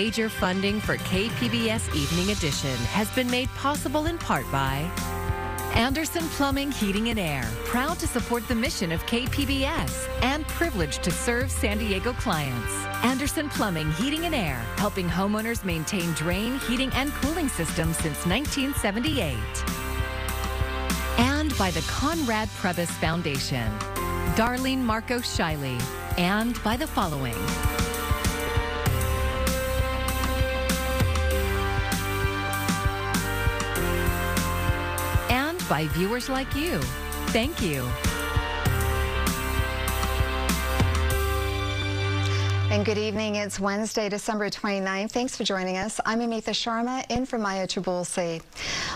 Major funding for KPBS Evening Edition has been made possible in part by Anderson Plumbing, Heating and Air, proud to support the mission of KPBS and privileged to serve San Diego clients. Anderson Plumbing, Heating and Air, helping homeowners maintain drain, heating, and cooling systems since 1978. And by the Conrad Prebys Foundation, Darlene Marco Shiley, and by the following. By viewers like you. Thank you. And good evening. It's Wednesday, December 29th. Thanks for joining us. I'm Amitha Sharma, in for Maya Trabulsi.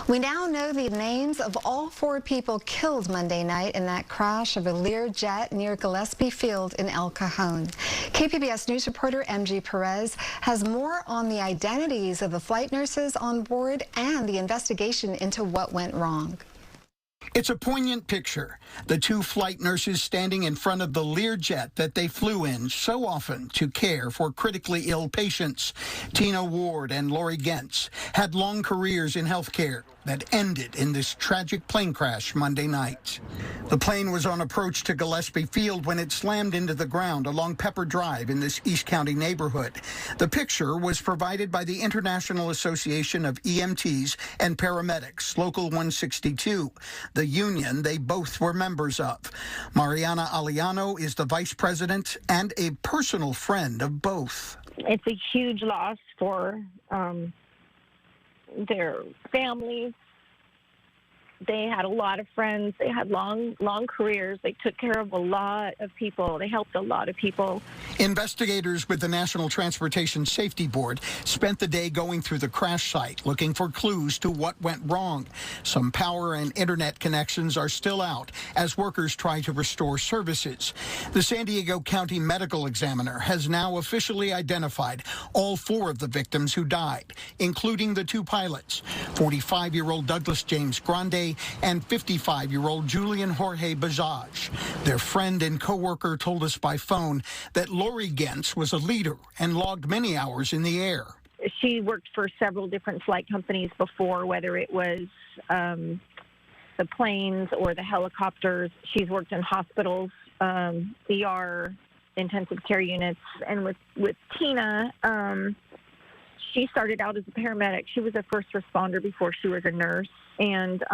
We now know the names of all 4 people killed Monday night in that crash of a Lear jet near Gillespie Field in El Cajon. KPBS News reporter MG Perez has more on the identities of the flight nurses on board and the investigation into what went wrong. It's a poignant picture. The 2 flight nurses standing in front of the Lear jet that they flew in so often to care for critically ill patients. Tina Ward and Lori Gentz had long careers in healthcare that ended in this tragic plane crash Monday night. The plane was on approach to Gillespie Field when it slammed into the ground along Pepper Drive in this East County neighborhood. The picture was provided by the International Association of EMTs and Paramedics, Local 162, the union they both were members of. Mariana Aliano is the vice president and a personal friend of both. It's a huge loss for their families. They had a lot of friends. They had long careers. They took care of a lot of people. They helped a lot of people. Investigators with the National Transportation Safety Board spent the day going through the crash site, looking for clues to what went wrong. Some power and internet connections are still out as workers try to restore services. The San Diego County Medical Examiner has now officially identified all 4 of the victims who died, including the 2 pilots, 45-year-old Douglas James Grande and 55-year-old Julian Jorge Bajaj. Their friend and co-worker told us by phone that Lori Gentz was a leader and logged many hours in the air. She worked for several different flight companies before, whether it was the planes or the helicopters. She's worked in hospitals, ER, intensive care units. And with Tina, she started out as a paramedic. She was a first responder before she was a nurse. And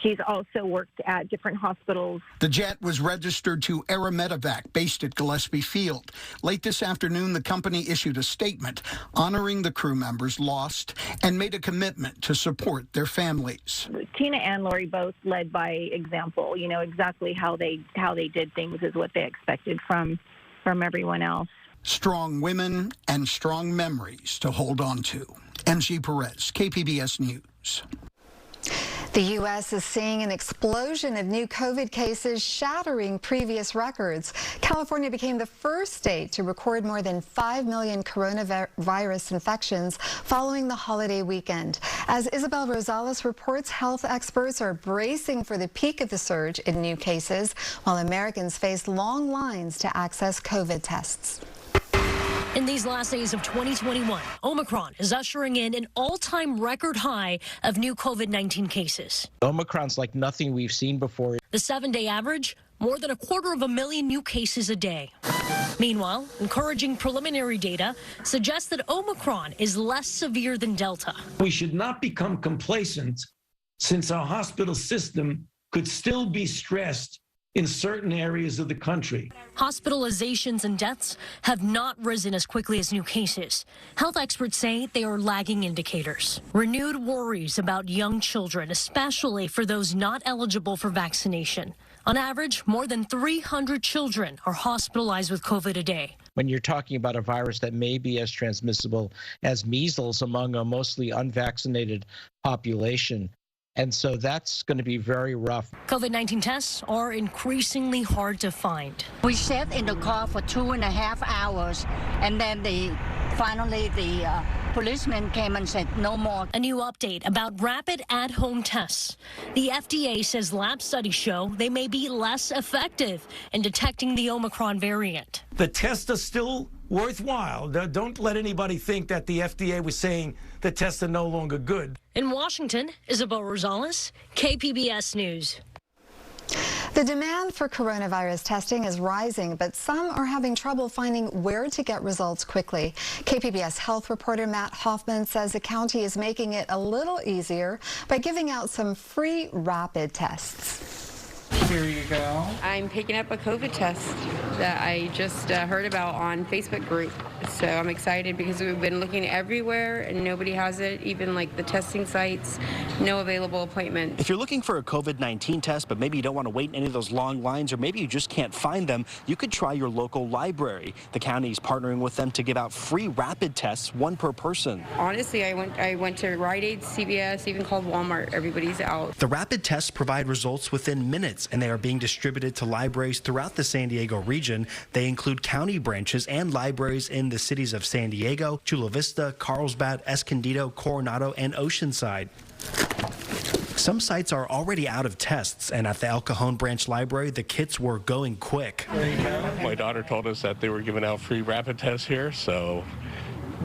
she's also worked at different hospitals. The jet was registered to Aeromedevac, based at Gillespie Field. Late this afternoon, the company issued a statement honoring the crew members lost and made a commitment to support their families. Tina and Lori both led by example. You know, exactly how they did things is what they expected from everyone else. Strong women and strong memories to hold on to. MG Perez, KPBS News. The U.S. is seeing an explosion of new COVID cases shattering previous records. California became the first state to record more than 5 million coronavirus infections following the holiday weekend. As Isabel Rosales reports, health experts are bracing for the peak of the surge in new cases, while Americans face long lines to access COVID tests. In these last days of 2021, Omicron is ushering in an all-time record high of new COVID-19 cases. Omicron's like nothing we've seen before. The 7-day average, more than 250,000 new cases a day. Meanwhile, encouraging preliminary data suggests that Omicron is less severe than Delta. We should not become complacent, since our hospital system could still be stressed in certain areas of the country. Hospitalizations and deaths have not risen as quickly as new cases. Health experts say they are lagging indicators. Renewed worries about young children, especially for those not eligible for vaccination. On average, more than 300 children are hospitalized with COVID a day. When you're talking about a virus that may be as transmissible as measles among a mostly unvaccinated population, and so that's going to be very rough. COVID-19 tests are increasingly hard to find. We sat in the car for 2.5 hours, and then finally the policeman came and said no more. A new update about rapid at-home tests. The FDA says lab studies show they may be less effective in detecting the Omicron variant. The tests are still worthwhile. Don't let anybody think that the FDA was saying the tests are no longer good. In Washington, Isabel Rosales, KPBS News. The demand for coronavirus testing is rising, but some are having trouble finding where to get results quickly. KPBS health reporter Matt Hoffman says the county is making it a little easier by giving out some free rapid tests. Here you go. I'm picking up a COVID test that I just heard about on Facebook group. So I'm excited because we've been looking everywhere and nobody has it, even like the testing sites, no available appointment. If you're looking for a COVID-19 test, but maybe you don't want to wait in any of those long lines, or maybe you just can't find them, you could try your local library. The county is partnering with them to give out free rapid tests, one per person. Honestly, I went to Rite Aid, CVS, even called Walmart. Everybody's out. The rapid tests provide results within minutes, and they are being distributed to libraries throughout the San Diego region. They include county branches and libraries in the cities of San Diego, Chula Vista, Carlsbad, Escondido, Coronado, and Oceanside. Some sites are already out of tests, and at the El Cajon branch library, the kits were going quick. My daughter told us that they were giving out free rapid tests here, so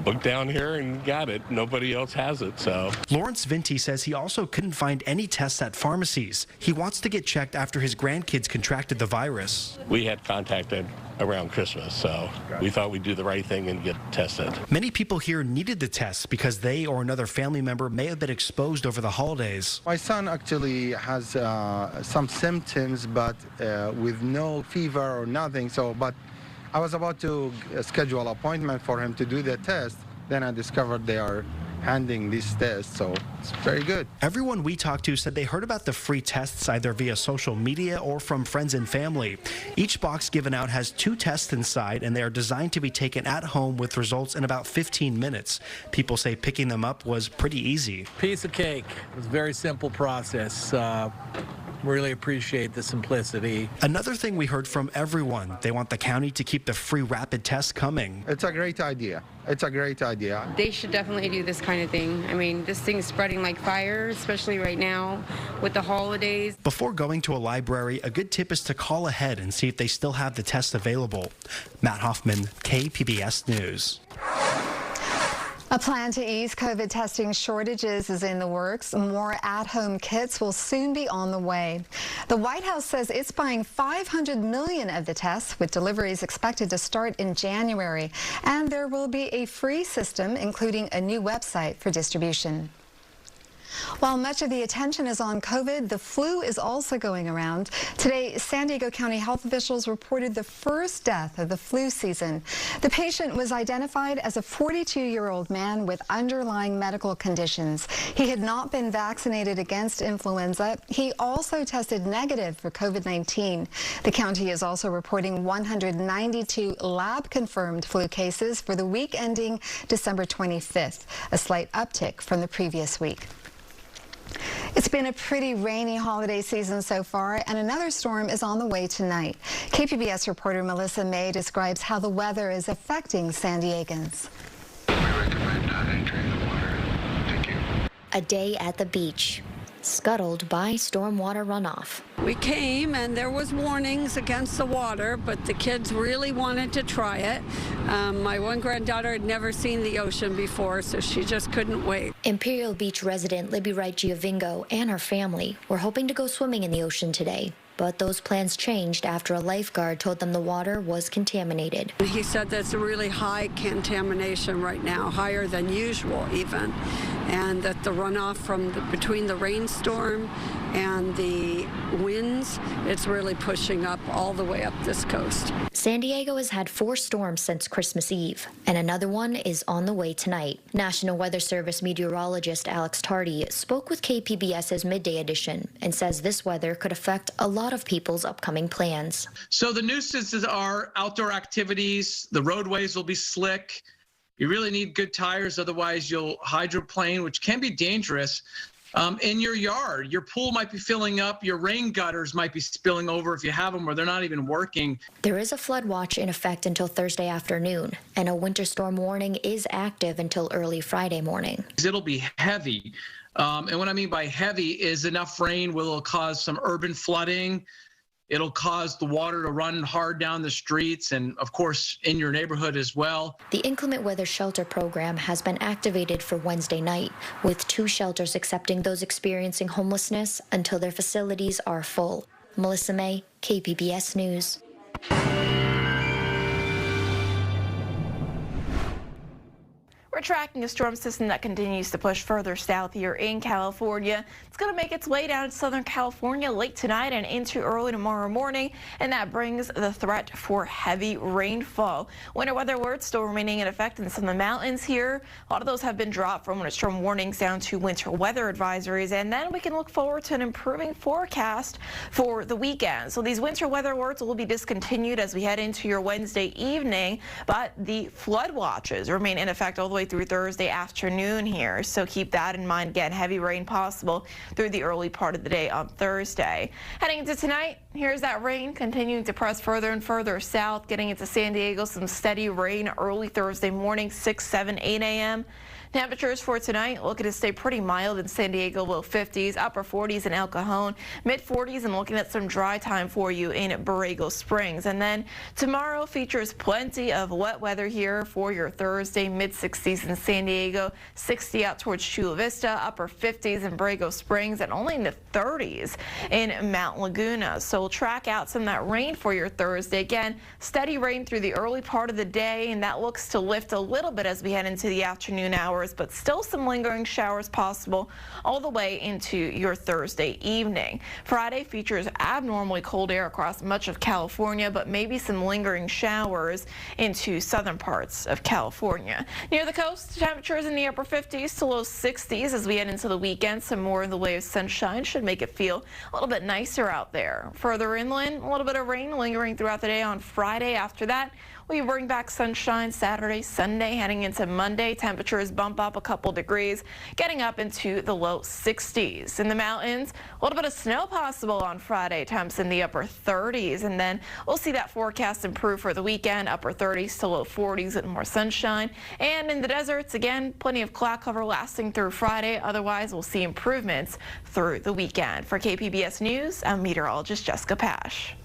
booked down here and got it. Nobody else has it, so. Lawrence Vinti says he also couldn't find any tests at pharmacies. He wants to get checked after his grandkids contracted the virus. We had contacted around Christmas, so we thought we'd do the right thing and get tested. Many people here needed the tests because they or another family member may have been exposed over the holidays. My son actually has some symptoms, but with no fever or nothing, but I was about to schedule an appointment for him to do the test. Then I discovered they are handing these tests, so it's very good. Everyone we talked to said they heard about the free tests either via social media or from friends and family. Each box given out has 2 tests inside, and they are designed to be taken at home with results in about 15 minutes. People say picking them up was pretty easy. Piece of cake. It was a very simple process. Really appreciate the simplicity. Another thing we heard from everyone, they want the county to keep the free rapid tests coming. It's a great idea. It's a great idea. They should definitely do this kind of thing. I mean, this thing's spreading like fire, especially right now with the holidays. Before going to a library, a good tip is to call ahead and see if they still have the test available. Matt Hoffman, KPBS News. A plan to ease COVID testing shortages is in the works. More at-home kits will soon be on the way. The White House says it's buying 500 million of the tests, with deliveries expected to start in January. And there will be a free system, including a new website for distribution. While much of the attention is on COVID, the flu is also going around. Today, San Diego County health officials reported the first death of the flu season. The patient was identified as a 42-year-old man with underlying medical conditions. He had not been vaccinated against influenza. He also tested negative for COVID-19. The county is also reporting 192 lab-confirmed flu cases for the week ending December 25th, a slight uptick from the previous week. It's been a pretty rainy holiday season so far, and another storm is on the way tonight. KPBS reporter Melissa May describes how the weather is affecting San Diegans. We recommend not entering the water. Thank you. A day at the beach, scuttled by stormwater runoff. We came and there was warnings against the water, but the kids really wanted to try it. My one granddaughter had never seen the ocean before, so she just couldn't wait. Imperial Beach resident Libby Wright Giovingo and her family were hoping to go swimming in the ocean today, but those plans changed after a lifeguard told them the water was contaminated. He said that's a really high contamination right now, higher than usual even, and that the runoff from between the rainstorm and the winds, it's really pushing up all the way up this coast. San Diego has had 4 storms since Christmas Eve, and another one is on the way tonight. National Weather Service meteorologist Alex Tardy spoke with KPBS's Midday Edition and says this weather could affect a lot of people's upcoming plans. So the nuisances are outdoor activities. The roadways will be slick. You really need good tires, otherwise you'll hydroplane, which can be dangerous. In your yard, your pool might be filling up, your rain gutters might be spilling over if you have them, or they're not even working. There is a flood watch in effect until Thursday afternoon, and a winter storm warning is active until early Friday morning. It'll be heavy, and what I mean by heavy is enough rain will cause some urban flooding, It'll cause the water to run hard down the streets and, of course, in your neighborhood as well. The inclement weather shelter program has been activated for Wednesday night, with 2 shelters accepting those experiencing homelessness until their facilities are full. Melissa May, KPBS News. We're tracking a storm system that continues to push further south here in California. It's going to make its way down to Southern California late tonight and into early tomorrow morning, and that brings the threat for heavy rainfall. Winter weather alerts still remaining in effect in some of the mountains here. A lot of those have been dropped from winter storm warnings down to winter weather advisories, and then we can look forward to an improving forecast for the weekend. So these winter weather alerts will be discontinued as we head into your Wednesday evening, but the flood watches remain in effect all the way through Thursday afternoon here, so keep that in mind. Again, heavy rain possible through the early part of the day on Thursday. Heading into tonight, here's that rain continuing to press further and further south, getting into San Diego. Some steady rain early Thursday morning, 6, 7, 8 a.m. Temperatures for tonight looking to stay pretty mild in San Diego, low 50s, upper 40s in El Cajon, mid 40s, and looking at some dry time for you in Borrego Springs. And then tomorrow features plenty of wet weather here for your Thursday, mid 60s in San Diego, 60 out towards Chula Vista, upper 50s in Borrego Springs, and only in the 30s in Mount Laguna. So we'll track out some of that rain for your Thursday. Again, steady rain through the early part of the day, and that looks to lift a little bit as we head into the afternoon hours, but still some lingering showers possible all the way into your Thursday evening. Friday features abnormally cold air across much of California, but maybe some lingering showers into southern parts of California. Near the coast, temperatures in the upper 50s to low 60s as we head into the weekend. Some more in the way of sunshine should make it feel a little bit nicer out there. Further inland, a little bit of rain lingering throughout the day on Friday. After that, we bring back sunshine Saturday, Sunday, heading into Monday. Temperatures bump up a couple degrees, getting up into the low 60s. In the mountains, a little bit of snow possible on Friday, temps in the upper 30s. And then we'll see that forecast improve for the weekend, upper 30s to low 40s and more sunshine. And in the deserts, again, plenty of cloud cover lasting through Friday. Otherwise, we'll see improvements through the weekend. For KPBS News, I'm meteorologist Jessica Pash.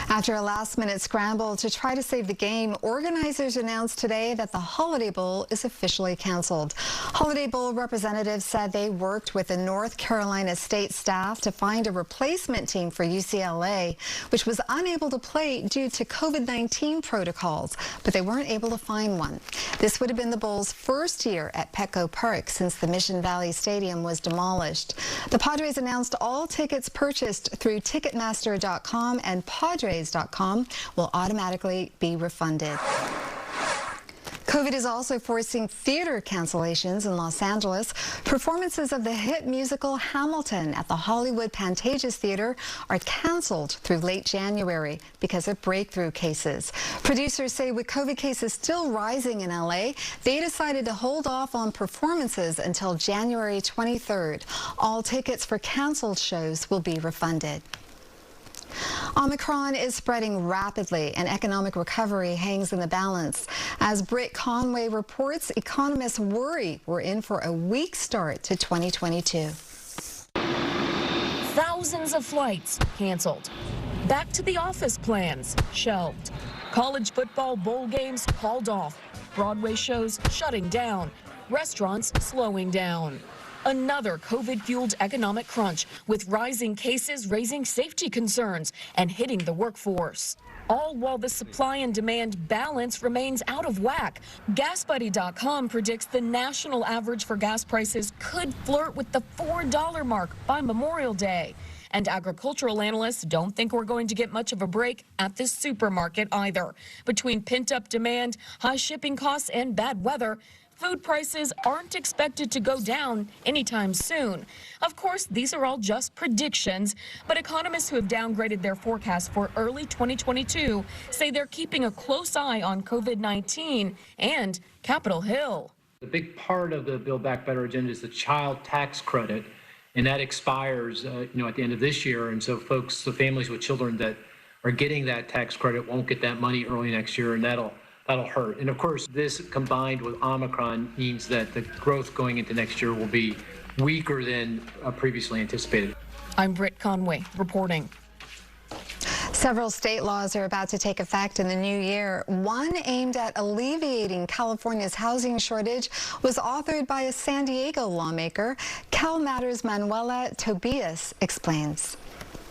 After a last-minute scramble to try to save the game, organizers announced today that the Holiday Bowl is officially canceled. Holiday Bowl representatives said they worked with the North Carolina state staff to find a replacement team for UCLA, which was unable to play due to COVID-19 protocols, but they weren't able to find one. This would have been the Bowl's first year at Petco Park since the Mission Valley Stadium was demolished. The Padres announced all tickets purchased through Ticketmaster.com and Padres.com will automatically be refunded. COVID is also forcing theater cancellations in Los Angeles. Performances of the hit musical Hamilton at the Hollywood Pantages Theater are canceled through late January because of breakthrough cases. Producers say with COVID cases still rising in LA, they decided to hold off on performances until January 23rd. All tickets for canceled shows will be refunded. Omicron is spreading rapidly and economic recovery hangs in the balance. As Britt Conway reports, economists worry we're in for a weak start to 2022. Thousands of flights canceled. Back to the office plans shelved. College football bowl games called off. Broadway shows shutting down. Restaurants slowing down. Another COVID-fueled economic crunch, with rising cases raising safety concerns and hitting the workforce. All while the supply and demand balance remains out of whack. GasBuddy.com predicts the national average for gas prices could flirt with the $4 mark by Memorial Day. And agricultural analysts don't think we're going to get much of a break at this supermarket either. Between pent-up demand, high shipping costs, and bad weather, food prices aren't expected to go down anytime soon. Of course, these are all just predictions, but economists who have downgraded their forecast for early 2022 say they're keeping a close eye on COVID-19 and Capitol Hill. The big part of the Build Back Better agenda is the child tax credit, and that expires at the end of this year. And so folks, the families with children that are getting that tax credit won't get that money early next year, and that'll hurt. And of course, this combined with Omicron means that the growth going into next year will be weaker than previously anticipated. I'm Britt Conway reporting. Several state laws are about to take effect in the new year. One aimed at alleviating California's housing shortage was authored by a San Diego lawmaker. CalMatters' Manuela Tobias explains.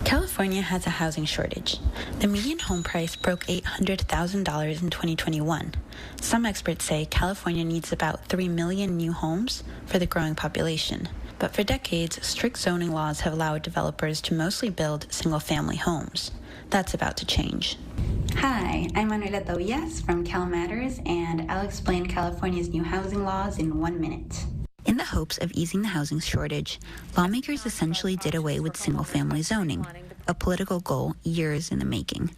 California has a housing shortage. The median home price broke $800,000 in 2021. Some experts say California needs about 3 million new homes for the growing population. But for decades, strict zoning laws have allowed developers to mostly build single-family homes. That's about to change. Hi, I'm Manuela Tobias from CalMatters, and I'll explain California's new housing laws in 1 minute. In the hopes of easing the housing shortage, lawmakers essentially did away with single-family zoning, a political goal years in the making.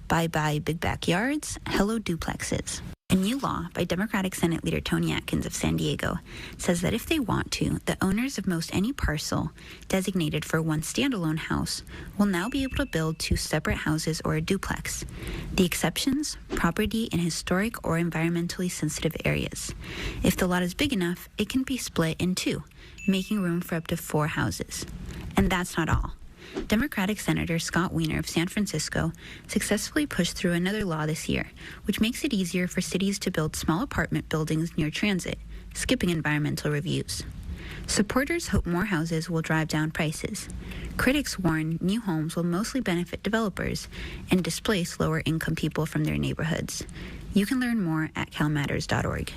Bye-bye big backyards, hello duplexes. A new law by Democratic Senate Leader Tony Atkins of San Diego says that if they want to, the owners of most any parcel designated for one standalone house will now be able to build 2 separate houses or a duplex. The exceptions, property in historic or environmentally sensitive areas. If the lot is big enough, it can be split in 2, making room for up to 4 houses. And that's not all. Democratic Senator Scott Wiener of San Francisco successfully pushed through another law this year, which makes it easier for cities to build small apartment buildings near transit, skipping environmental reviews. Supporters hope more houses will drive down prices. Critics warn new homes will mostly benefit developers and displace lower-income people from their neighborhoods. You can learn more at calmatters.org.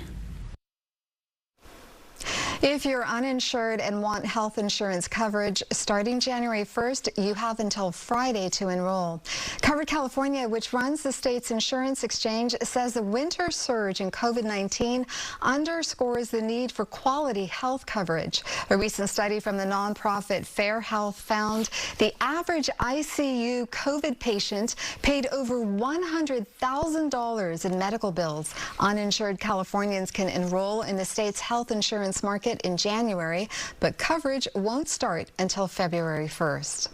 If you're uninsured and want health insurance coverage, starting January 1st, you have until Friday to enroll. Covered California, which runs the state's insurance exchange, says the winter surge in COVID-19 underscores the need for quality health coverage. A recent study from the nonprofit Fair Health found the average ICU COVID patient paid over $100,000 in medical bills. Uninsured Californians can enroll in the state's health insurance market in January, but coverage won't start until February 1st.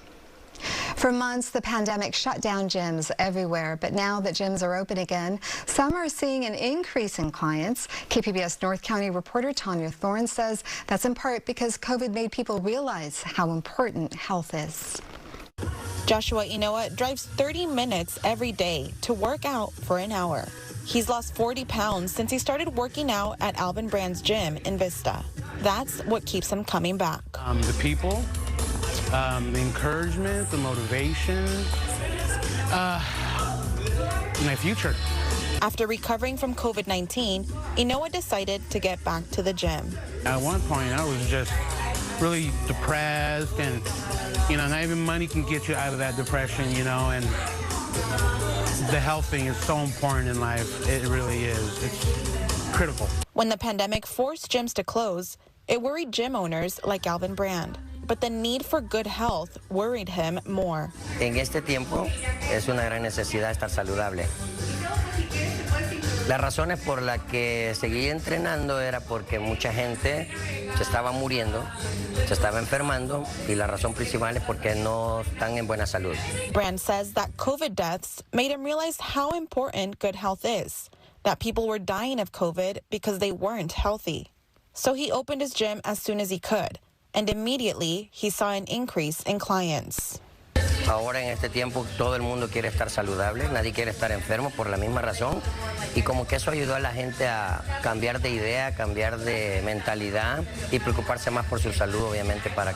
For months, the pandemic shut down gyms everywhere, but now that gyms are open again, some are seeing an increase in clients. KPBS North County reporter Tanya Thorne says that's in part because COVID made people realize how important health is. Joshua Inoa drives 30 minutes every day to work out for an hour. He's lost 40 pounds since he started working out at Alvin Brand's gym in Vista. That's what keeps him coming back. The people, the encouragement, the motivation, my future. After recovering from COVID-19, Inoa decided to get back to the gym. At one point, I was just really depressed, and, not even money can get you out of that depression, and the health thing is so important in life. It really is. It's critical. When the pandemic forced gyms to close, it worried gym owners like Alvin Brand. But the need for good health worried him more. En este tiempo es una gran necesidad estar saludable. Las razones por las que seguí entrenando era porque mucha gente se estaba muriendo, se estaba enfermando, y la razón principal es porque no están en buena salud. Brand says that COVID deaths made him realize how important good health is, that people were dying of COVID because they weren't healthy. So he opened his gym as soon as he could, and immediately he saw an increase in clients. Ahora en este tiempo todo el mundo quiere estar saludable, nadie quiere estar enfermo por la misma razón, y como que eso ayudó a la gente a cambiar de idea, cambiar de mentalidad y preocuparse más por su salud, obviamente, para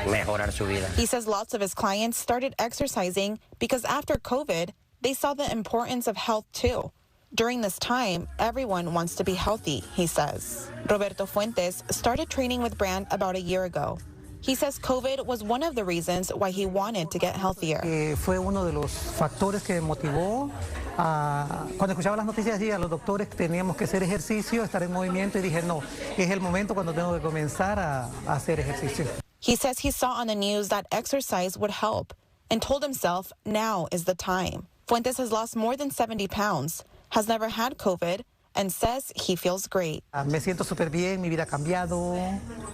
mejorar su vida. He says lots of his clients started exercising because after COVID, they saw the importance of health too. During this time, everyone wants to be healthy, he says. Roberto Fuentes started training with Brand about a year ago. He says COVID was one of the reasons why he wanted to get healthier. Fue uno de los factores que me motivó. Cuando escuchaba las noticias allí a los doctores que teníamos que hacer ejercicio, estar en movimiento, y dije, no, es el momento cuando tengo que comenzar a hacer ejercicio. He says he saw on the news that exercise would help and told himself now is the time. Fuentes has lost more than 70 pounds, has never had COVID, and says he feels great. Me siento súper bien, mi vida ha cambiado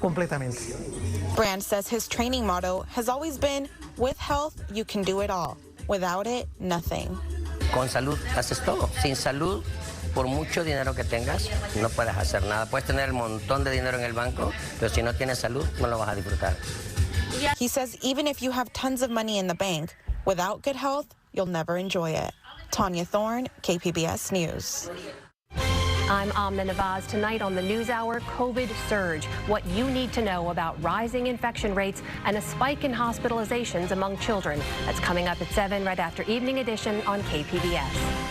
completamente. Brand says his training motto has always been, with health, you can do it all. Without it, nothing. Con salud haces todo. Sin salud, por mucho dinero que tengas, no puedes hacer nada. Puedes tener un montón de dinero en el banco, pero si no tienes salud, no lo vas a disfrutar. He says even if you have tons of money in the bank, without good health, you'll never enjoy it. Tanya Thorne, KPBS News. I'm Amna Nawaz. Tonight on the NewsHour, COVID surge. What you need to know about rising infection rates and a spike in hospitalizations among children. That's coming up at 7 right after Evening Edition on KPBS.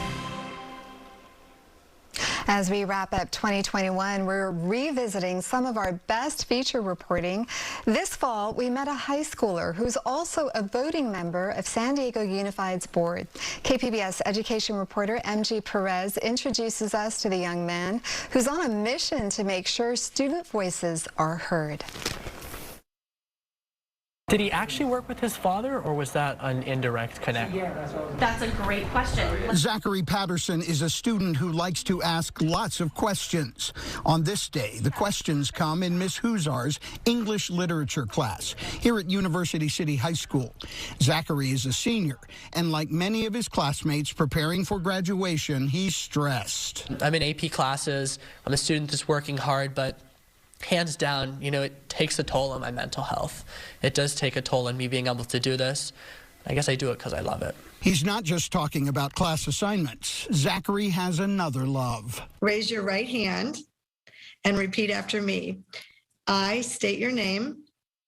As we wrap up 2021, we're revisiting some of our best feature reporting. This fall, we met a high schooler who's also a voting member of San Diego Unified's board. KPBS education reporter MG Perez introduces us to the young man who's on a mission to make sure student voices are heard. Did he actually work with his father, or was that an indirect connect? That's a great question. Zachary Patterson is a student who likes to ask lots of questions. On this day, the questions come in Miss Huzar's English literature class here at University City High School. Zachary is a senior, and like many of his classmates preparing for graduation, he's stressed. I'm in AP classes. I'm a student that's working hard, but hands down, it takes a toll on my mental health. It does take a toll on me being able to do this. I guess I do it because I love it. He's not just talking about class assignments. Zachary has another love. Raise your right hand and repeat after me. I state your name.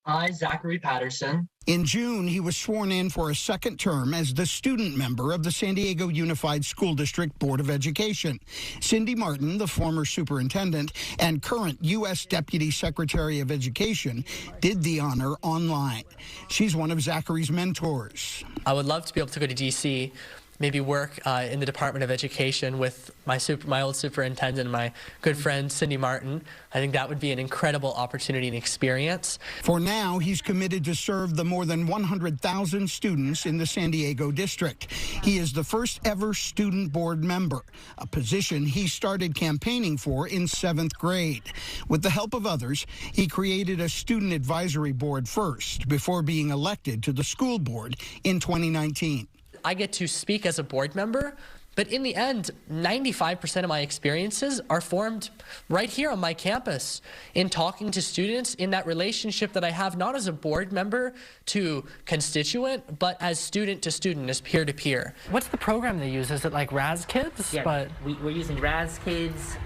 I, Zachary Patterson. In June, he was sworn in for a second term as the student member of the San Diego Unified School District Board of Education. Cindy Martin, the former superintendent and current U.S. Deputy Secretary of Education, did the honor online. She's one of Zachary's mentors. I would love to be able to go to D.C., maybe work in the Department of Education with my old superintendent, my good friend Cindy Martin. I think that would be an incredible opportunity and experience. For now, he's committed to serve the more than 100,000 students in the San Diego district. He is the first ever student board member, a position he started campaigning for in 7th grade. With the help of others, he created a student advisory board first before being elected to the school board in 2019. I get to speak as a board member, but in the end, 95% of my experiences are formed right here on my campus in talking to students in that relationship that I have not as a board member to constituent, but as student to student, as peer to peer. What's the program they use? Is it like Raz Kids? Yeah, we're using Raz Kids.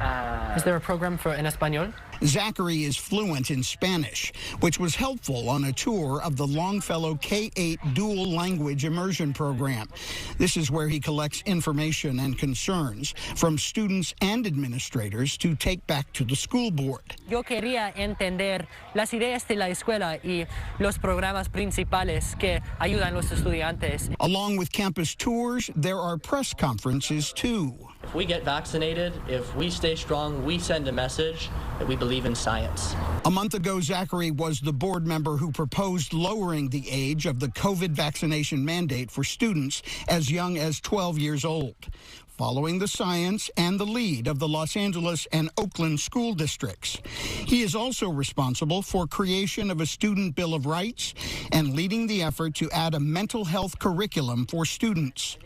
Is there a program for en español? Zachary is fluent in Spanish, which was helpful on a tour of the Longfellow K-8 dual language immersion program. This is where he collects information and concerns from students and administrators to take back to the school board. Yo quería entender las ideas de la escuela y los programas principales que ayudan a los estudiantes. Along with campus tours, there are press conferences too. If we get vaccinated, if we stay strong, we send a message that we believe in science. A month ago, Zachary was the board member who proposed lowering the age of the COVID vaccination mandate for students as young as 12 years old, following the science and the lead of the Los Angeles and Oakland school districts. He is also responsible for creation of a student Bill of Rights and leading the effort to add a mental health curriculum for students.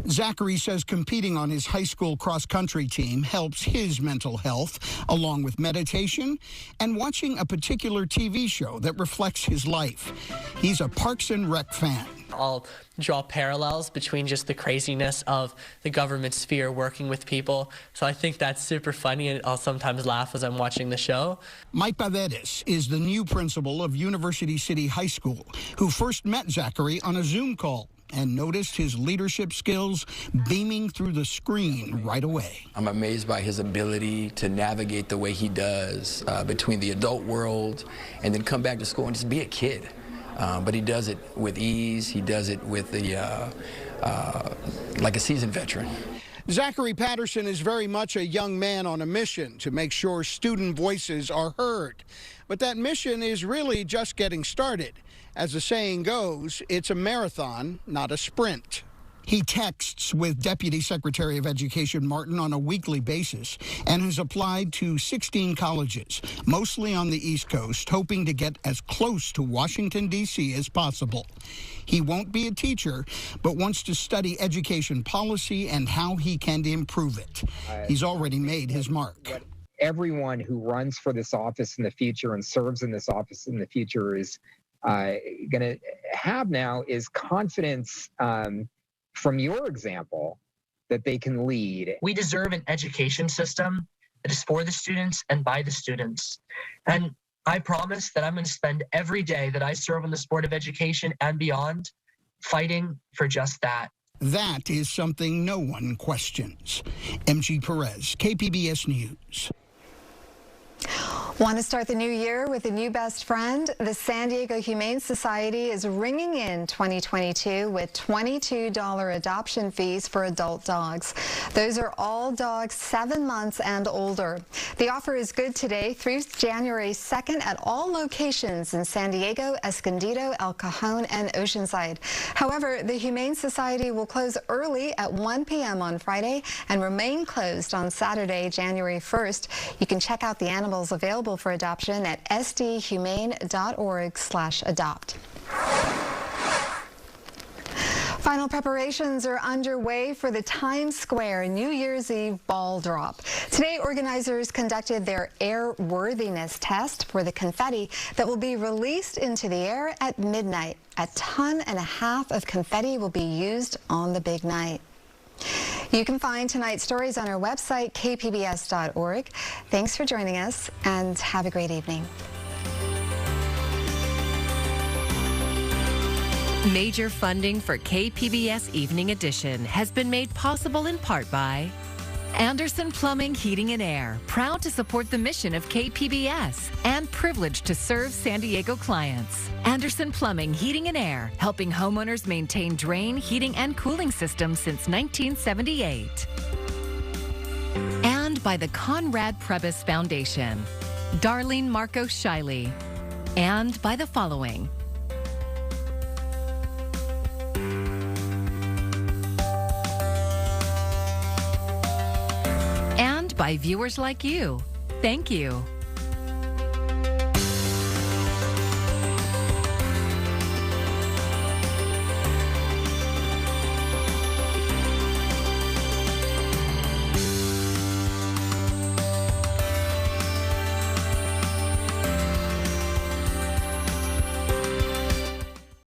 Zachary says competing on his high school cross-country team helps his mental health, along with meditation and watching a particular TV show that reflects his life. He's a Parks and Rec fan. I'll draw parallels between just the craziness of the government sphere working with people. So I think that's super funny, and I'll sometimes laugh as I'm watching the show. Mike Pavedes is the new principal of University City High School, who first met Zachary on a Zoom call and noticed his leadership skills beaming through the screen right away. I'm amazed by his ability to navigate the way he does between the adult world and then come back to school and just be a kid. But he does it with ease. He does it with like a seasoned veteran. Zachary Patterson is very much a young man on a mission to make sure student voices are heard. But that mission is really just getting started. As the saying goes, it's a marathon, not a sprint. He texts with Deputy Secretary of Education Martin on a weekly basis and has applied to 16 colleges, mostly on the East Coast, hoping to get as close to Washington, D.C. as possible. He won't be a teacher, but wants to study education policy and how he can improve it. He's already made his mark. Everyone who runs for this office in the future and serves in this office in the future is going to have now is confidence from your example that they can lead. We deserve an education system that is for the students and by the students. And I promise that I'm going to spend every day that I serve on the Board of Education and beyond fighting for just that. That is something no one questions. MG Perez, KPBS News. Want to start the new year with a new best friend? The San Diego Humane Society is ringing in 2022 with $22 adoption fees for adult dogs. Those are all dogs 7 months and older. The offer is good today through January 2nd at all locations in San Diego, Escondido, El Cajon, and Oceanside. However, the Humane Society will close early at 1 p.m. on Friday and remain closed on Saturday, January 1st. You can check out the animals available for adoption at sdhumane.org/adopt. Final preparations are underway for the Times Square New Year's Eve ball drop. Today, organizers conducted their airworthiness test for the confetti that will be released into the air at midnight. 1.5 tons of confetti will be used on the big night. You can find tonight's stories on our website, kpbs.org. Thanks for joining us, and have a great evening. Major funding for KPBS Evening Edition has been made possible in part by Anderson Plumbing, Heating and Air, proud to support the mission of KPBS and privileged to serve San Diego clients. Anderson Plumbing, Heating and Air, helping homeowners maintain drain, heating, and cooling systems since 1978. And by the Conrad Prebys Foundation, Darlene Marcos Shiley. And by the following. And by viewers like you. Thank you.